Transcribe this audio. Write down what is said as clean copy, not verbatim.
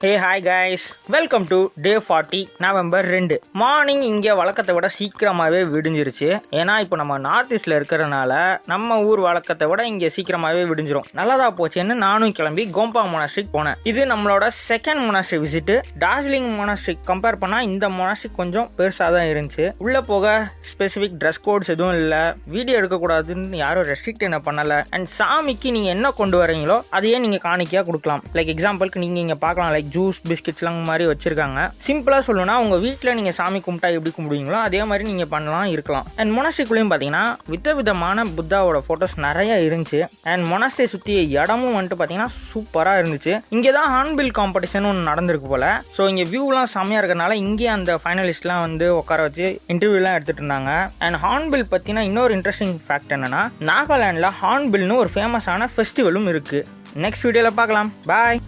Hey hi guys, welcome to day 40 November 2. Morning இங்கே வழக்கத்தை விட சீக்கிரமாகவே விடிஞ்சிருச்சு. ஏன்னா இப்போ நம்ம நார்த் ஈஸ்டில் இருக்கிறனால நம்ம ஊர் வழக்கத்தை விட இங்கே சீக்கிரமாகவே விடிஞ்சிரும். நல்லதா போச்சுன்னு நானும் கிளம்பி கோம்பா மொனாஸ்ட்ரிக் போனேன். இது நம்மளோட செகண்ட் மொனாஸ்ட்ரிக் விசிட்டு. டார்ஜிலிங் மொனாஸ்ட்ரிக் கம்பேர் பண்ணால் இந்த மொனாஸ்ட்ரிக் கொஞ்சம் பெருசாக தான் இருந்துச்சு. உள்ளே போக ஸ்பெசிஃபிக் ட்ரெஸ் கோட்ஸ் எதுவும் இல்லை, வீடியோ எடுக்கக்கூடாதுன்னு யாரும் ரெஸ்ட்ரிக்ட் என்ன பண்ணலை. அண்ட் சாமிக்கு நீங்கள் என்ன கொண்டு வரீங்களோ அதையே நீங்கள் காணிக்கையாக கொடுக்கலாம். லைக் எக்ஸாம்பிளுக்கு நீங்கள் இங்கே பார்க்கலாம், லைக் ஜூஸ் பிஸ்கெட்ஸ்லாம் மாதிரி வச்சிருக்காங்க. சிம்பிளாக சொல்லணும்னா உங்கள் வீட்டில் நீங்கள் சாமி கும்பிட்டா எப்படி கும்பிடுவீங்களோ அதே மாதிரி நீங்கள் பண்ணலாம் இருக்கலாம். அண்ட் மொனாஸ்ட்ரிக்குள்ளேயும் பார்த்தீங்கன்னா விதவிதமான புத்தாவோட ஃபோட்டோஸ் நிறைய இருந்துச்சு. அண்ட் மொனாஸ்ட்ரி சுற்றி இடமும் வந்துட்டு பார்த்தீங்கன்னா சூப்பராக இருந்துச்சு. இங்கே தான் ஹார்ன்பில் காம்படிஷன் ஒன்று நடந்திருக்கு போல. ஸோ இங்கே வியூலாம் செம்மையாக இருக்கிறனால இங்கே அந்த ஃபைனலிஸ்ட்லாம் வந்து உட்கார வச்சு இன்டர்வியூலாம் எடுத்துகிட்டு இருந்தாங்க. அண்ட் ஹார்ன்பில் பற்றினா இன்னொரு இன்ட்ரெஸ்டிங் ஃபேக்ட் என்னன்னா, நாகாலாண்டில் ஹார்ன்பில்னு ஒரு ஃபேமஸான ஃபெஸ்டிவலும் இருக்குது. நெக்ஸ்ட் வீடியோவில் பார்க்கலாம். பாய்.